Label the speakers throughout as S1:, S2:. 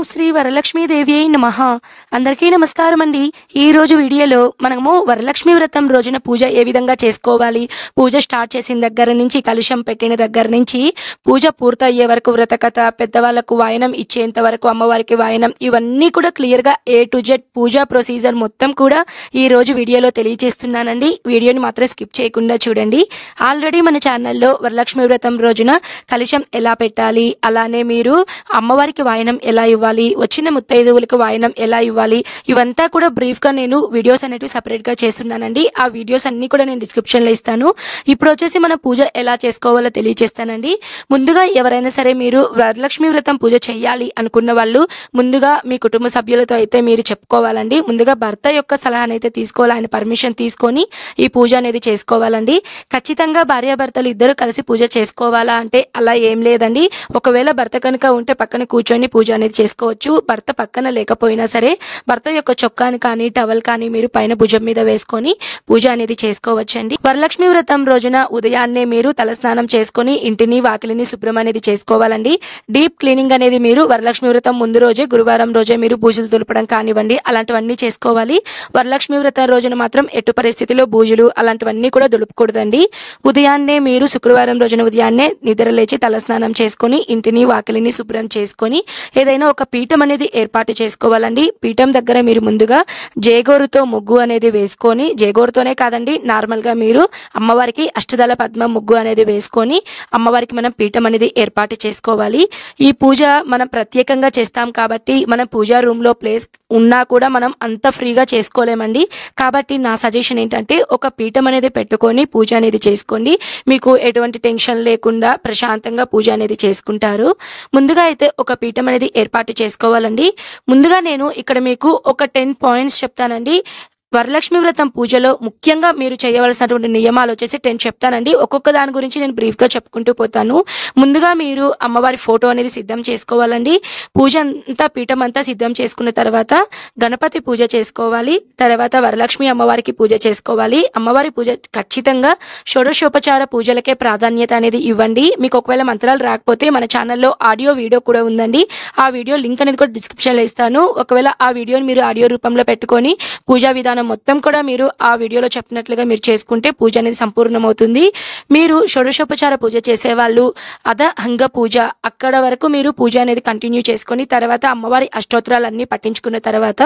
S1: శ్రీ వరలక్ష్మీదేవి నమః. అందరికీ నమస్కారం అండి. ఈ రోజు వీడియోలో మనము వరలక్ష్మి వ్రతం రోజున పూజ ఏ విధంగా చేసుకోవాలి, పూజ స్టార్ట్ చేసిన దగ్గర నుంచి కలశం పెట్టిన దగ్గర నుంచి పూజ పూర్తయ్యే వరకు వ్రత కథ, పెద్దవాళ్ళకు వాయనం ఇచ్చేంత వరకు అమ్మవారికి వాయనం, ఇవన్నీ కూడా క్లియర్గా A to Z puja procedure మొత్తం కూడా ఈ రోజు వీడియోలో తెలియజేస్తున్నానండి. వీడియోని మాత్రం స్కిప్ చేయకుండా చూడండి. ఆల్రెడీ మన ఛానల్లో వరలక్ష్మి వ్రతం రోజున కలశం ఎలా పెట్టాలి, అలానే మీరు అమ్మవారికి వాయనం ఎలా ఇవ్వాలి, వచ్చిన ముత్తైదువులకు వాయనం ఎలా ఇవ్వాలి, ఇవంతా కూడా బ్రీఫ్గా నేను వీడియోస్ అనేవి సపరేట్గా చేస్తున్నానండి. ఆ వీడియోస్ అన్నీ కూడా నేను డిస్క్రిప్షన్లో ఇస్తాను. ఇప్పుడు వచ్చేసి మన పూజ ఎలా చేసుకోవాలో తెలియజేస్తానండి. ముందుగా ఎవరైనా సరే మీరు వరలక్ష్మి వ్రతం పూజ చేయాలి అనుకున్న వాళ్ళు ముందుగా మీ కుటుంబ సభ్యులతో అయితే మీరు చెప్పుకోవాలండి. ముందుగా భర్త యొక్క సలహానైతే తీసుకోవాలి, ఆయన పర్మిషన్ తీసుకొని ఈ పూజ అనేది చేసుకోవాలండి. ఖచ్చితంగా భార్యాభర్తలు ఇద్దరు కలిసి పూజ చేసుకోవాలా అంటే అలా ఏం లేదండి. ఒకవేళ భర్త కనుక ఉంటే పక్కన కూర్చొని పూజ అనేది చేసుకోవచ్చు. భర్త పక్కన లేకపోయినా సరే భర్త యొక్క చొక్కాని కానీ టవల్ కానీ మీరు పైన భుజం మీద వేసుకొని పూజ అనేది చేసుకోవచ్చండి. వరలక్ష్మి వ్రతం రోజున ఉదయాన్నే మీరు తలస్నానం చేసుకొని ఇంటిని వాకిలిని శుభ్రం అనేది చేసుకోవాలండి. డీప్ క్లీనింగ్ అనేది మీరు వరలక్ష్మి వ్రతం ముందు రోజే, గురువారం రోజే మీరు బూజులు తులపడం కానివ్వండి, అలాంటివన్నీ చేసుకోవాలి. వరలక్ష్మి వ్రతం రోజున మాత్రం ఎటు పరిస్థితిలో బూజులు అలాంటివన్నీ కూడా దులుపకూడదండి. ఉదయాన్నే మీరు శుక్రవారం రోజున ఉదయాన్నే నిద్ర లేచి తలస్నానం చేసుకొని ఇంటిని వాకిలిని శుభ్రం చేసుకొని ఏదైనా ఒక పీఠం అనేది ఏర్పాటు చేసుకోవాలండి. పీఠం దగ్గర మీరు ముందుగా జేగోరుతో ముగ్గు అనేది వేసుకొని, జేగోరుతోనే కాదండి నార్మల్గా మీరు అమ్మవారికి అష్టదళ పద్మ ముగ్గు అనేది వేసుకొని అమ్మవారికి మనం పీఠం అనేది ఏర్పాటు చేసుకోవాలి. ఈ పూజ మనం ప్రత్యేకంగా చేస్తాం కాబట్టి మన పూజా రూమ్లో ప్లేస్ ఉన్నా కూడా మనం అంత ఫ్రీగా చేసుకోలేమండి. కాబట్టి నా సజెషన్ ఏంటంటే ఒక పీఠం అనేది పెట్టుకొని పూజ అనేది చేసుకోండి. మీకు ఎటువంటి టెన్షన్ లేకుండా ప్రశాంతంగా పూజ అనేది చేసుకుంటారు. ముందుగా అయితే ఒక పీఠం అనేది ఏర్పాటు చేసుకోవాలండి. ముందుగా నేను ఇక్కడ మీకు ఒక 10 పాయింట్స్ చెప్తానండి. వరలక్ష్మి వ్రతం పూజలో ముఖ్యంగా మీరు చేయవలసినటువంటి నియమాలు వచ్చేసి 10 చెప్తానండి. ఒక్కొక్క దాని గురించి నేను బ్రీఫ్గా చెప్పుకుంటూ పోతాను. ముందుగా మీరు అమ్మవారి ఫోటో అనేది సిద్ధం చేసుకోవాలండి. పూజ అంతా పీఠం అంతా సిద్ధం చేసుకున్న తర్వాత గణపతి పూజ చేసుకోవాలి. తర్వాత వరలక్ష్మి అమ్మవారికి పూజ చేసుకోవాలి. అమ్మవారి పూజ ఖచ్చితంగా షోడశోపచార పూజలకే ప్రాధాన్యత అనేది ఇవ్వండి. మీకు ఒకవేళ మంత్రాలు రాకపోతే మన ఛానల్లో ఆడియో వీడియో కూడా ఉందండి. ఆ వీడియో లింక్ అనేది కూడా డిస్క్రిప్షన్లో ఇస్తాను. ఒకవేళ ఆ వీడియోని మీరు ఆడియో రూపంలో పెట్టుకొని పూజా విధానం మొత్తం కూడా మీరు ఆ వీడియోలో చెప్పినట్లుగా మీరు చేసుకుంటే పూజ అనేది సంపూర్ణమవుతుంది. మీరు షోడశోపచార పూజ చేసేవాళ్ళు అదహంగ పూజ అక్కడ వరకు మీరు పూజ అనేది కంటిన్యూ చేసుకొని తర్వాత అమ్మవారి అష్టోత్తరాలన్నీ పట్టించుకున్న తర్వాత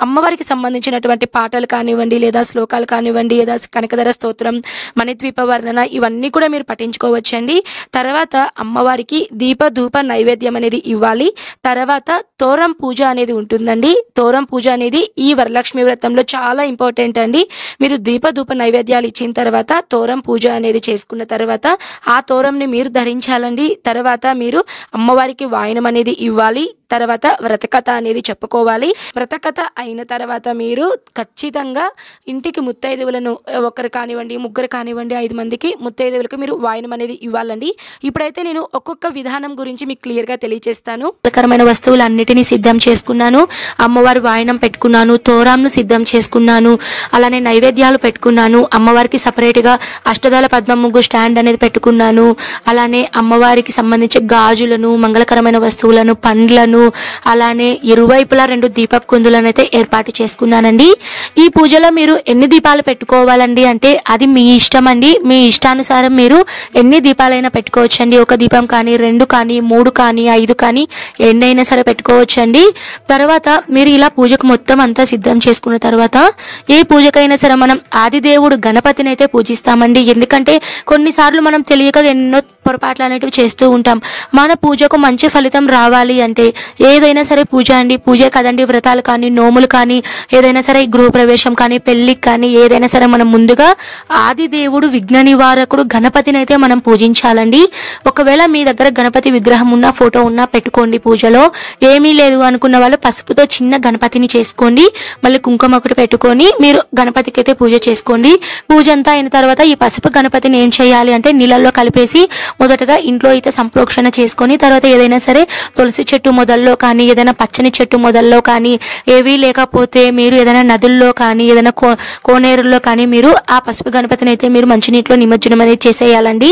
S1: అమ్మవారికి సంబంధించినటువంటి పాటలు కానివ్వండి, లేదా శ్లోకాలు కానివ్వండి, లేదా కనకధర స్తోత్రం, మణిద్వీప వర్ణన ఇవన్నీ కూడా మీరు పఠించుకోవచ్చండి. తర్వాత అమ్మవారికి దీప ధూప నైవేద్యం అనేది ఇవ్వాలి. తర్వాత తోరం పూజ అనేది ఉంటుందండి. తోరం పూజ అనేది ఈ వరలక్ష్మి వ్రతంలో చాలా ఇంపార్టెంట్ అండి. మీరు దీప ధూప నైవేద్యాలు ఇచ్చిన తర్వాత తోరం పూజ అనేది చేసుకున్న తర్వాత ఆ తోరంని మీరు ధరించాలండి. తర్వాత మీరు అమ్మవారికి వాయనం అనేది ఇవ్వాలి. తర్వాత వ్రతకథ అనేది చెప్పుకోవాలి. వ్రతకథ అయిన తర్వాత మీరు ఖచ్చితంగా ఇంటికి ముత్తైదువులను ఒకరు కానివ్వండి, ముగ్గురు కానివ్వండి, 5 మందికి ముత్తైదువులకు మీరు వాయనం అనేది ఇవ్వాలండి. ఇప్పుడైతే నేను ఒక్కొక్క విధానం గురించి మీకు క్లియర్గా తెలియజేస్తాను. ప్రకారమైన వస్తువులన్నిటినీ సిద్ధం చేసుకున్నాను. అమ్మవారి వాయనం పెట్టుకున్నాను, తోరాంను సిద్ధం చేసుకున్నాను, అలానే నైవేద్యాలు పెట్టుకున్నాను. అమ్మవారికి సపరేట్గా అష్టదళ పద్మ ముగ్గు స్టాండ్ అనేది పెట్టుకున్నాను. అలానే అమ్మవారికి సంబంధించి గాజులను, మంగళకరమైన వస్తువులను, పండ్లను, అలానే ఇరువైపులా 2 దీపపు కుందులను అయితే ఏర్పాటు చేసుకున్నానండి. ఈ పూజలో మీరు ఎన్ని దీపాలు పెట్టుకోవాలండి అంటే అది మీ ఇష్టం అండి. మీ ఇష్టానుసారం మీరు ఎన్ని దీపాలైనా పెట్టుకోవచ్చండి. 1 దీపం కానీ, 2 కానీ, 3 కానీ, 5 కానీ ఎన్నైనా సరే పెట్టుకోవచ్చండి. తర్వాత మీరు ఇలా పూజకు మొత్తం అంతా సిద్ధం చేసుకున్న తర్వాత ఏ పూజకైనా సరే మనం ఆదిదేవుడు గణపతిని అయితే పూజిస్తామండి. ఎందుకంటే కొన్నిసార్లు మనం తెలియక ఎన్నో పొరపాట్లు అనేటివి చేస్తూ ఉంటాం. మన పూజకు మంచి ఫలితం రావాలి అంటే ఏదైనా సరే పూజ అండి, పూజే కదండి, వ్రతాలు కానీ, నోములు కానీ, ఏదైనా సరే గృహప్రవేశం కానీ, పెళ్లికి కానీ ఏదైనా సరే మనం ముందుగా ఆదిదేవుడు విఘ్న నివారకుడు గణపతిని అయితే మనం పూజించాలండి. ఒకవేళ మీ దగ్గర గణపతి విగ్రహం ఉన్న ఫోటో ఉన్నా పెట్టుకోండి. పూజలో ఏమీ లేదు అనుకున్న వాళ్ళు పసుపుతో చిన్న గణపతిని చేసుకోండి. మళ్ళీ కుంకుమ ఒకటి పెట్టుకొని మీరు గణపతికి అయితే పూజ చేసుకోండి. పూజ అంతా అయిన తర్వాత ఈ పసుపు గణపతిని ఏం చేయాలి అంటే నీళ్ళల్లో కలిపేసి మొదటగా ఇంట్లో అయితే సంప్రోక్షణ చేసుకొని తర్వాత ఏదైనా సరే తులసి చెట్టు మొదల్లో కానీ, ఏదైనా పచ్చని చెట్టు మొదల్లో కానీ, ఏవీ లేకపోతే మీరు ఏదైనా నదుల్లో కానీ, ఏదైనా కోనేరుల్లో కానీ మీరు ఆ పసుపు గణపతిని అయితే మీరు మంచినీటిలో నిమజ్జనం అనేది చేసేయాలండి.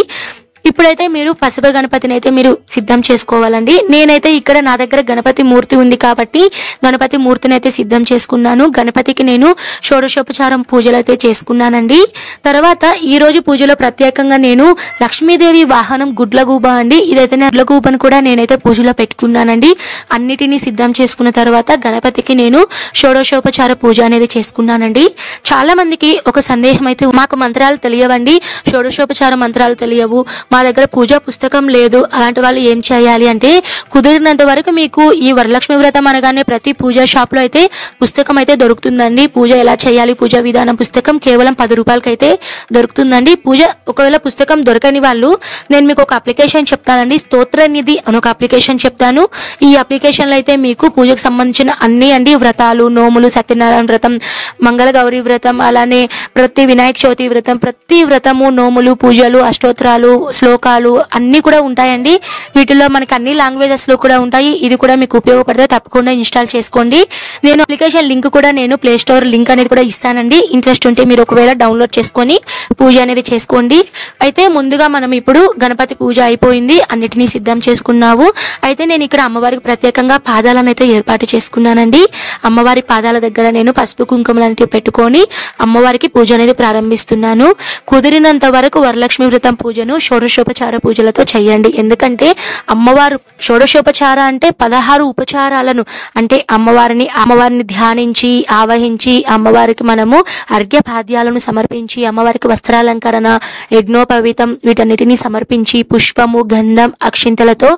S1: ఇప్పుడైతే మీరు పసుపు గణపతిని అయితే మీరు సిద్ధం చేసుకోవాలండి. నేనైతే ఇక్కడ నా దగ్గర గణపతి మూర్తి ఉంది కాబట్టి గణపతి మూర్తిని అయితే సిద్ధం చేసుకున్నాను. గణపతికి నేను షోడశోపచారం పూజలు అయితే చేసుకున్నానండి. తర్వాత ఈ రోజు పూజలో ప్రత్యేకంగా నేను లక్ష్మీదేవి వాహనం గుడ్లగూబ అండి, ఇదైతే గుడ్లగూబను కూడా నేనైతే పూజలో పెట్టుకున్నానండి. అన్నిటినీ సిద్ధం చేసుకున్న తర్వాత గణపతికి నేను షోడశోపచార పూజ అనేది చేసుకున్నానండి. చాలా మందికి ఒక సందేహం అయితే, మాకు మంత్రాలు తెలియవండి, షోడశోపచార మంత్రాలు తెలియవు, మా దగ్గర పూజా పుస్తకం లేదు, అలాంటి వాళ్ళు ఏం చేయాలి అంటే, కుదిరినంత వరకు మీకు ఈ వరలక్ష్మి వ్రతం అనగానే ప్రతి పూజా షాప్ లో అయితే పుస్తకం అయితే దొరుకుతుందండి. పూజ ఎలా చేయాలి పూజా విధానం పుస్తకం కేవలం 10 రూపాయలకి అయితే దొరుకుతుందండి. పూజ ఒకవేళ పుస్తకం దొరకని వాళ్ళు నేను మీకు ఒక అప్లికేషన్ చెప్తానండి, స్తోత్ర నిధి అని ఒక అప్లికేషన్ చెప్తాను. ఈ అప్లికేషన్ లో అయితే మీకు పూజకు సంబంధించిన అన్ని అండి, వ్రతాలు, నోములు, సత్యనారాయణ వ్రతం, మంగళ గౌరీ వ్రతం, అలానే ప్రతి వినాయక చవితి వ్రతం, ప్రతి వ్రతము, నోములు, పూజలు, అష్టోత్తరాలు, శ్లోకాలు అన్ని కూడా ఉంటాయండి. వీటిలో మనకి అన్ని లాంగ్వేజెస్ లో కూడా ఉంటాయి. ఇది కూడా మీకు ఉపయోగపడితే తప్పకుండా ఇన్స్టాల్ చేసుకోండి. నేను అప్లికేషన్ లింక్ కూడా నేను ప్లే స్టోర్ లింక్ అనేది కూడా ఇస్తానండి. ఇంట్రెస్ట్ ఉంటే మీరు ఒకవేళ డౌన్లోడ్ చేసుకొని పూజ అనేది చేసుకోండి. అయితే ముందుగా మనం ఇప్పుడు గణపతి పూజ అయిపోయింది, అన్నిటినీ సిద్ధం చేసుకున్నాము. అయితే నేను ఇక్కడ అమ్మవారికి ప్రత్యేకంగా పాదాలను అయితే ఏర్పాటు చేసుకున్నానండి. అమ్మవారి పాదాల దగ్గర నేను పసుపు కుంకుమలు పెట్టుకొని అమ్మవారికి పూజ అనేది ప్రారంభిస్తున్నాను. కుదిరినంత వరకు వరలక్ష్మి వ్రతం పూజను షోడశోపచార పూజలతో చేయండి. ఎందుకంటే అమ్మవారు షోడశోపచార అంటే 16 ఉపచారాలను, అంటే అమ్మవారిని ధ్యానించి ఆవహించి అమ్మవారికి మనము అర్ఘ్యపాద్యాలను సమర్పించి అమ్మవారికి వస్త్రాలంకరణ, యజ్ఞోపవీతం వీటన్నిటిని సమర్పించి పుష్పము, గంధం, అక్షింతలతో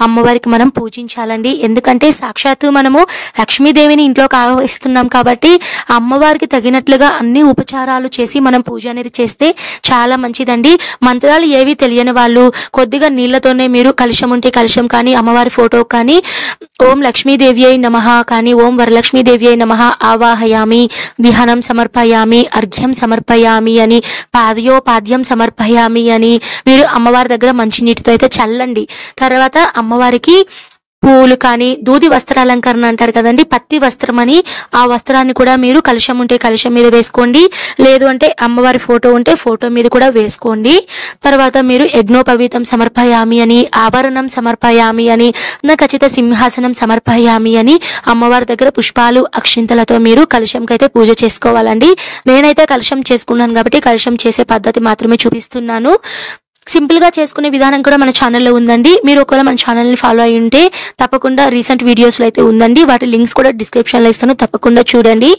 S1: అమ్మవారికి మనం పూజించాలండి. ఎందుకంటే సాక్షాత్తు మనము లక్ష్మీదేవిని ఇంట్లోకి ఆహ్వానిస్తున్నాం కాబట్టి అమ్మవారికి తగినట్లుగా అన్ని ఉపచారాలు చేసి మనం పూజ అనేది చేస్తే చాలా మంచిదండి. మంత్రాలు ఏవి తెలియని వాళ్ళు కొద్దిగా నీళ్లతోనే మీరు కలశం ఉంటే కలశం కానీ, అమ్మవారి ఫోటో కానీ ఓం లక్ష్మీదేవ్యై నమః కానీ, ఓం వరలక్ష్మీదేవ్యై నమః ఆవాహయామి, విహనం సమర్పయామి, అర్ఘ్యం సమర్పయామి అని, పాద్యోపాద్యం సమర్పయామి అని మీరు అమ్మవారి దగ్గర మంచి నీటితో అయితే చల్లండి. తర్వాత అమ్మవారికి పూలు కానీ, దూది వస్త్రాలంకరణ అంటారు కదండి, పత్తి వస్త్రం అని, ఆ వస్త్రాన్ని కూడా మీరు కలశం ఉంటే కలశం మీద వేసుకోండి, లేదు అంటే అమ్మవారి ఫోటో ఉంటే ఫోటో మీద కూడా వేసుకోండి. తర్వాత మీరు యజ్ఞోపవీతం సమర్పయామి అని, ఆభరణం సమర్పయామి అని, ఖచ్చిత సింహాసనం సమర్పయామి అని అమ్మవారి దగ్గర పుష్పాలు, అక్షింతలతో మీరు కలశంకి అయితే పూజ చేసుకోవాలండి. నేనైతే కలశం చేసుకున్నాను కాబట్టి కలశం చేసే పద్ధతి మాత్రమే చూపిస్తున్నాను. సింపుల్ గా చేసుకునే విధానం కూడా మన ఛానల్లో ఉందండి. మీరు ఒకవేళ మన ఛానల్ని ఫాలో అయి ఉంటే తప్పకుండా రీసెంట్ వీడియోస్లో అయితే ఉందండి, వాటి లింక్స్ కూడా డిస్క్రిప్షన్లో ఇస్తాను, తప్పకుండా చూడండి.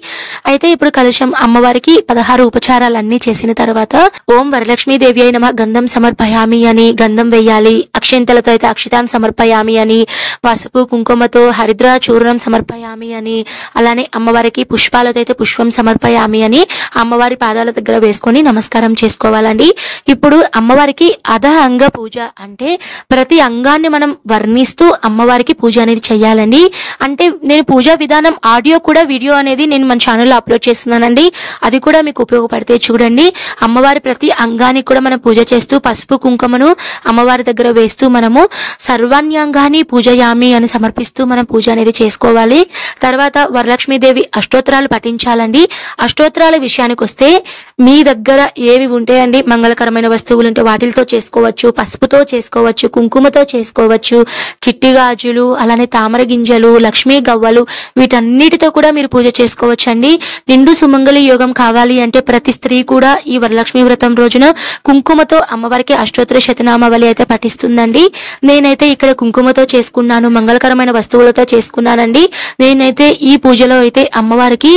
S1: అయితే ఇప్పుడు కలశం అమ్మవారికి 16 ఉపచారాలు అన్ని చేసిన తర్వాత ఓం వరలక్ష్మీదేవి అయిన గంధం సమర్పయామి అని గంధం వేయాలి, అక్షింతలతో అయితే అక్షితాన్ని సమర్పయామి అని, పసుపు కుంకుమతో హరిద్ర చూర్ణం సమర్పయామి అని, అలానే అమ్మవారికి పుష్పాలతో అయితే పుష్పం సమర్పయామి అని అమ్మవారి పాదాల దగ్గర వేసుకొని నమస్కారం చేసుకోవాలండి. ఇప్పుడు అమ్మవారికి అధ అంగ పూజ అంటే ప్రతి అంగాన్ని మనం వర్ణిస్తూ అమ్మవారికి పూజ అనేది చేయాలండి. అంటే నేను పూజా విధానం ఆడియో కూడా వీడియో అనేది నేను మన ఛానల్లో అప్లోడ్ చేస్తున్నానండి, అది కూడా మీకు ఉపయోగపడితే చూడండి. అమ్మవారి ప్రతి అంగానికి కూడా మనం పూజ చేస్తూ పసుపు కుంకుమను అమ్మవారి దగ్గర వేస్తూ మనము సర్వాణ్యాంగాన్ని పూజయామి అని సమర్పిస్తూ మనం పూజ అనేది చేసుకోవాలి. తర్వాత వరలక్ష్మీదేవి అష్టోత్తరాలు పఠించాలండి. అష్టోత్తరాల విషయానికి వస్తే మీ దగ్గర ఏవి ఉంటాయండి, మంగళకరమైన వస్తువులు ఉంటే వాటితో చేసుకోవచ్చు, పసుపుతో చేసుకోవచ్చు, కుంకుమతో చేసుకోవచ్చు, చిట్టి గాజులు, అలానే తామర గింజలు, లక్ష్మీ గవ్వలు వీటన్నిటితో కూడా మీరు పూజ చేసుకోవచ్చు అండి. నిండు సుమంగళి యోగం కావాలి అంటే ప్రతి స్త్రీ కూడా ఈ వరలక్ష్మి వ్రతం రోజున కుంకుమతో అమ్మవారికి అష్టోత్తర శతనామావళి అయితే పఠిస్తుందండి. నేనైతే ఇక్కడ కుంకుమతో చేసుకున్నాను, మంగళకరమైన వస్తువులతో చేసుకున్నానండి. నేనైతే ఈ పూజలో అయితే అమ్మవారికి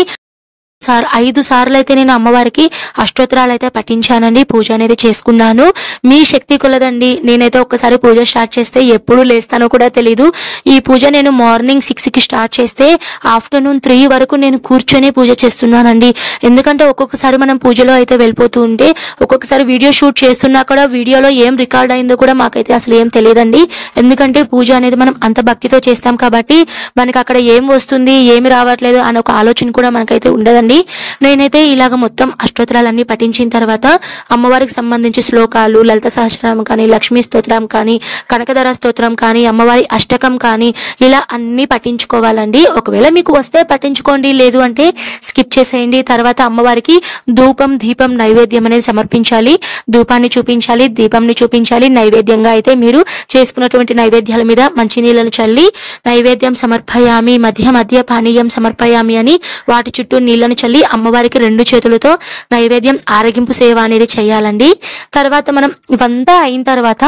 S1: 5 సార్లు అయితే నేను అమ్మవారికి అష్టోత్తరాలు అయితే పఠించానండి, పూజ అనేది చేసుకున్నాను. మీ శక్తి కొలదండి. నేనైతే ఒక్కసారి పూజ స్టార్ట్ చేస్తే ఎప్పుడు లేస్తానో కూడా తెలీదు. ఈ పూజ నేను మార్నింగ్ 6కి స్టార్ట్ చేస్తే ఆఫ్టర్నూన్ 3 వరకు నేను కూర్చొని పూజ చేస్తున్నానండి. ఎందుకంటే ఒక్కొక్కసారి మనం పూజలో అయితే వెళ్ళిపోతూ ఉంటే ఒక్కొక్కసారి వీడియో షూట్ చేస్తున్నా కూడా వీడియోలో ఏం రికార్డ్ అయిందో కూడా మాకైతే అసలు ఏం తెలియదండి. ఎందుకంటే పూజ అనేది మనం అంత భక్తితో చేస్తాం కాబట్టి మనకి అక్కడ ఏం వస్తుంది ఏమి రావట్లేదు అనే ఒక ఆలోచన కూడా మనకైతే ఉండదండి. చేయాలండి. నేనైతే ఇలాగ మొత్తం అష్టోత్తరాలన్నీ పఠించిన తర్వాత అమ్మవారికి సంబంధించి శ్లోకాలు, లలిత సహస్రనామం కానీ, లక్ష్మీ స్తోత్రం కానీ, కనకధర స్తోత్రం కానీ, అమ్మవారి అష్టకం కానీ ఇలా అన్ని పఠించుకోవాలండి. ఒకవేళ మీకు వస్తే పఠించుకోండి, లేదు అంటే స్కిప్ చేసేయండి. తర్వాత అమ్మవారికి ధూపం, దీపం, నైవేద్యం అనేది సమర్పించాలి. ధూపాన్ని చూపించాలి, దీపంని చూపించాలి. నైవేద్యంగా అయితే మీరు చేసుకున్నటువంటి నైవేద్యాల మీద మంచినీళ్ళను చల్లి నైవేద్యం సమర్పయామి, మధ్య మధ్య పానీయం సమర్పయామి అని వాటి చుట్టూ నీళ్లను చల్లి అమ్మవారికి 2 చేతులతో నైవేద్యం ఆరగింపు సేవ అనేది చేయాలండి. తర్వాత మనం ఇవంతా అయిన తర్వాత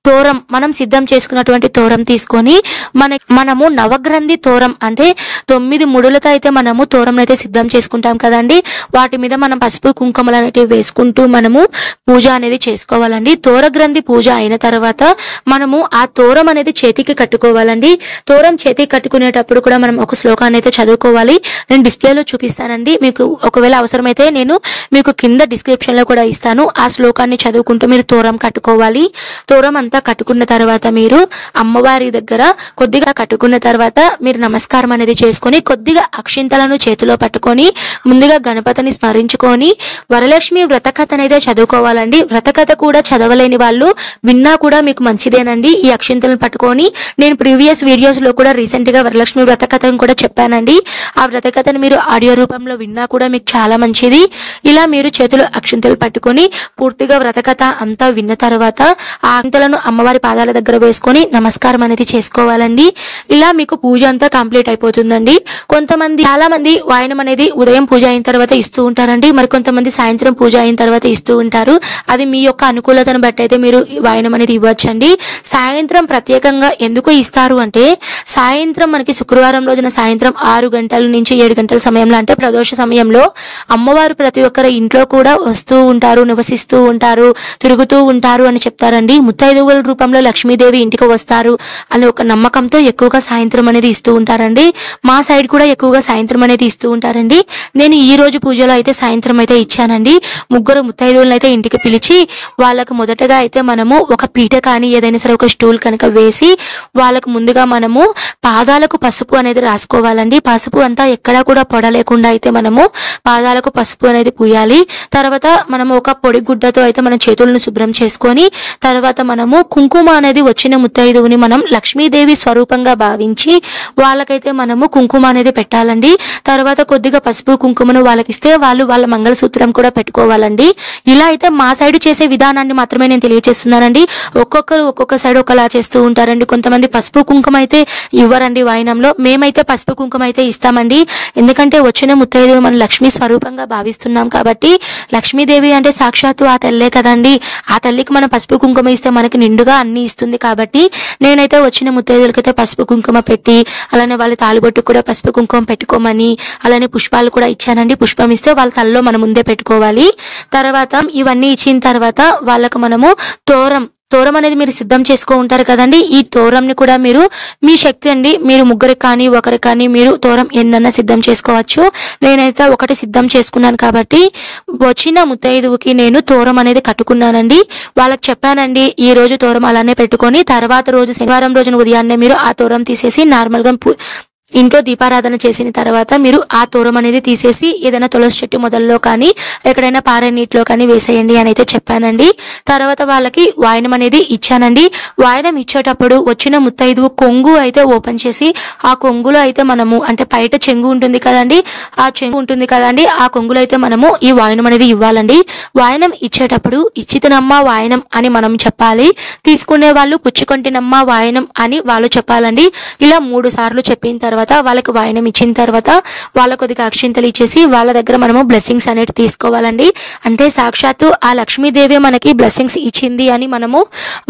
S1: తోరం, మనం సిద్ధం చేసుకున్నటువంటి తోరం తీసుకొని మనము నవగ్రంథి తోరం అంటే 9 ముడులతో అయితే మనము తోరం అయితే సిద్ధం చేసుకుంటాం కదండి. వాటి మీద మనం పసుపు కుంకుమలు అనేవి వేసుకుంటూ మనము పూజ అనేది చేసుకోవాలండి. తోరగ్రంథి పూజ అయిన తర్వాత మనము ఆ తోరం అనేది చేతికి కట్టుకోవాలండి. తోరం చేతికి కట్టుకునేటప్పుడు కూడా మనం ఒక శ్లోకాన్ని అయితే చదువుకోవాలి. నేను డిస్ప్లేలో చూపిస్తానండి. మీకు ఒకవేళ అవసరమైతే నేను మీకు కింద డిస్క్రిప్షన్ లో కూడా ఇస్తాను. ఆ శ్లోకాన్ని చదువుకుంటూ మీరు తోరం కట్టుకోవాలి. తోరం అంతా కట్టుకున్న తర్వాత మీరు అమ్మవారి దగ్గర కొద్దిగా కట్టుకున్న తర్వాత మీరు నమస్కారం అనేది చేసుకొని కొద్దిగా అక్షింతలను చేతిలో పట్టుకొని ముందుగా గణపతిని స్మరించుకొని వరలక్ష్మి వ్రతకథ అనేది చదువుకోవాలండి. వ్రతకథ కూడా చదవలేని వాళ్ళు విన్నా కూడా మీకు మంచిదేనండి. ఈ అక్షింతలను పట్టుకొని నేను ప్రీవియస్ వీడియోస్ లో కూడా రీసెంట్ గా వరలక్ష్మి వ్రతకథను కూడా చెప్పానండి. ఆ వ్రతకథను మీరు ఆడియో రూపంలో విన్నా కూడా మీకు చాలా మంచిది. ఇలా మీరు చేతులు అక్షింతలు పట్టుకొని పూర్తిగా వ్రతకథ అంతా విన్న తర్వాత ఆ అక్షింతలను అమ్మవారి పాదాల దగ్గర వేసుకొని నమస్కారం అనేది చేసుకోవాలండి. ఇలా మీకు పూజ అంతా కంప్లీట్ అయిపోతుందండి. చాలా మంది వాయనం అనేది ఉదయం పూజ అయిన తర్వాత ఇస్తూ ఉంటారండి. మరి కొంతమంది సాయంత్రం పూజ అయిన తర్వాత ఇస్తూ ఉంటారు. అది మీ యొక్క అనుకూలతను బట్టి అయితే మీరు వాయనం అనేది ఇవ్వచ్చండి. సాయంత్రం ప్రత్యేకంగా ఎందుకు ఇస్తారు అంటే సాయంత్రం మనకి శుక్రవారం రోజున సాయంత్రం 6 గంటల నుంచి 7 గంటల సమయంలో అంటే ప్రదోష సమయంలో అమ్మవారు ప్రతి ఒక్కరి ఇంట్లో కూడా వస్తూ ఉంటారు, నివసిస్తూ ఉంటారు, తిరుగుతూ ఉంటారు అని చెప్తారండి. ముత్తైదువుల రూపంలో లక్ష్మీదేవి ఇంటికి వస్తారు అనే ఒక నమ్మకంతో ఎక్కువగా సాయంత్రం అనేది ఇస్తూ ఉంటారండి. మా సైడ్ కూడా ఎక్కువగా సాయంత్రం అనేది ఇస్తూ ఉంటారండి. నేను ఈ రోజు పూజలో అయితే సాయంత్రం అయితే ఇచ్చానండి. 3 ముత్తైదువులను అయితే ఇంటికి పిలిచి వాళ్ళకు మొదటగా అయితే మనము ఒక పీట కానీ ఏదైనా సరే ఒక స్టూల్ కనుక వేసి వాళ్ళకు ముందుగా మనము పాదాలకు పసుపు అనేది రాసుకోవాలండి. పసుపు అంతా ఎక్కడా కూడా పొడలేకుండా అయితే మనము పాదాలకు పసుపు అనేది పూయాలి. తర్వాత మనము ఒక పొడి గుడ్డతో అయితే మన చేతులను శుభ్రం చేసుకొని తర్వాత మనము కుంకుమ అనేది వచ్చిన ముత్తైదువుని మనం లక్ష్మీదేవి స్వరూపంగా భావించి వాళ్ళకైతే మనము కుంకుమ అనేది పెట్టాలండి. తర్వాత కొద్దిగా పసుపు కుంకుమను వాళ్ళకిస్తే వాళ్ళు వాళ్ళ మంగళసూత్రం కూడా పెట్టుకోవాలండి. ఇలా అయితే మా సైడ్ చేసే విధానాన్ని మాత్రమే నేను తెలియజేస్తున్నానండి. ఒక్కొక్కరు ఒక్కొక్క సైడ్ ఒకలా చేస్తూ ఉంటారండి. కొంతమంది పసుపు కుంకుమ అయితే ఇవ్వరండి వాయనంలో. మేమైతే పసుపు కుంకుమ అయితే ఇస్తామండి. ఎందుకంటే వచ్చిన ముత్తైదువులు మనం లక్ష్మీ స్వరూపంగా భావిస్తున్నాం కాబట్టి లక్ష్మీదేవి అంటే సాక్షాత్తు ఆ తల్లే కదండి. ఆ తల్లికి మనం పసుపు కుంకుమ ఇస్తే మనకి నిండుగా అన్ని ఇస్తుంది. కాబట్టి నేనైతే వచ్చిన ముత్తైదువులకైతే పసుపు కుంకుమ పెట్టి అలానే వాళ్ళ తాలిబొట్టు కూడా పసుపు కుంకుమ పెట్టుకోమని అలానే పుష్పాలు కూడా ఇచ్చానండి. పుష్పం ఇస్తే వాళ్ళ తలలో మన ముందే పెట్టుకోవాలి. తర్వాత ఇవన్నీ ఇచ్చిన తర్వాత వాళ్ళకు మనము తోరం అనేది మీరు సిద్ధం చేసుకో ఉంటారు కదండి. ఈ తోరంని కూడా మీరు మీ శక్తి అండి, మీరు 3 కానీ 1 కానీ మీరు తోరం ఎన్నన్నా సిద్ధం చేసుకోవచ్చు. నేనైతే 1 సిద్ధం చేసుకున్నాను కాబట్టి వచ్చిన ముత్తైదువుకి నేను తోరం అనేది కట్టుకున్నానండి. వాళ్ళకి చెప్పానండి ఈ రోజు తోరం అలానే పెట్టుకొని తర్వాత రోజు శనివారం రోజున ఉదయాన్నే మీరు ఆ తోరం తీసేసి నార్మల్గా ఇంట్లో దీపారాధన చేసిన తర్వాత మీరు ఆ తోరం అనేది తీసేసి ఏదైనా తులసి చెట్టు మొదల్లో కానీ ఎక్కడైనా పారే నీటిలో కానీ వేసేయండి అని అయితే చెప్పానండి. తర్వాత వాళ్ళకి వాయనం అనేది ఇచ్చానండి. వాయనం ఇచ్చేటప్పుడు వచ్చిన ముత్తైదువు కొంగు అయితే ఓపెన్ చేసి ఆ కొంగులో అయితే మనము అంటే బయట చెంగు ఉంటుంది కదండి, ఆ కొంగులో అయితే మనము ఈ వాయనం అనేది ఇవ్వాలండి. వాయనం ఇచ్చేటప్పుడు ఇచ్చితనమ్మ వాయనం అని మనం చెప్పాలి. తీసుకునే వాళ్ళు పుచ్చుకొంటినమ్మ వాయనం అని వాళ్ళు చెప్పాలండి. ఇలా 3 సార్లు చెప్పిన తర్వాత వాళ్ళకి వాయనం ఇచ్చిన తర్వాత వాళ్ళ కొద్దిగా అక్షింతలు ఇచ్చేసి వాళ్ళ దగ్గర మనము బ్లెస్సింగ్స్ అనేది తీసుకోవాలండి. అంటే సాక్షాత్తు ఆ లక్ష్మీదేవి మనకి బ్లెస్సింగ్స్ ఇచ్చింది అని మనము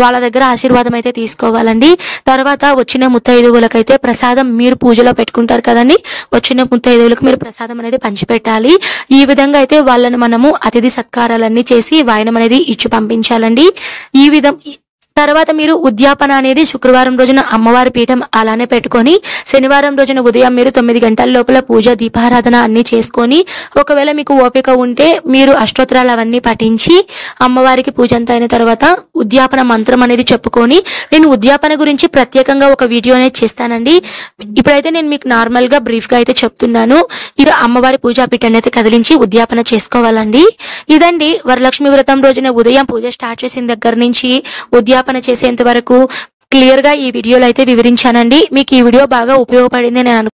S1: వాళ్ళ దగ్గర ఆశీర్వాదం అయితే తీసుకోవాలండి. తర్వాత వచ్చిన ముత్తైదువులకైతే ప్రసాదం మీరు పూజలో పెట్టుకుంటారు కదండి, వచ్చిన ముత్తైదువులకు మీరు ప్రసాదం అనేది పంచిపెట్టాలి. ఈ విధంగా అయితే వాళ్ళని మనము అతిథి సత్కారాలన్నీ చేసి వాయనం అనేది ఇచ్చి పంపించాలండి. తర్వాత మీరు ఉద్యాపన అనేది శుక్రవారం రోజున అమ్మవారి పీఠం అలానే పెట్టుకొని శనివారం రోజున ఉదయం మీరు 9 గంటల లోపల పూజ దీపారాధన అన్ని చేసుకొని ఒకవేళ మీకు ఓపిక ఉంటే మీరు అష్టోత్తరాలు అవన్నీ పఠించి అమ్మవారికి పూజ అంతా అయిన తర్వాత ఉద్యాపన మంత్రం అనేది చెప్పుకొని నేను ఉద్యాపన గురించి ప్రత్యేకంగా ఒక వీడియో అనేది చేస్తానండి. ఇప్పుడైతే నేను మీకు నార్మల్ గా బ్రీఫ్ గా అయితే చెప్తున్నాను. ఇది అమ్మవారి పూజా పీఠాన్ని అయితే కదిలించి ఉద్యాపన చేసుకోవాలండి. ఇదండి వరలక్ష్మి వ్రతం రోజున ఉదయం పూజ స్టార్ట్ చేసిన దగ్గర నుంచి ఉద్యాపన చేసేంత వరకు క్లియర్ గా ఈ వీడియోలో అయితే వివరించానండి. మీకు ఈ వీడియో బాగా ఉపయోగపడింది నేను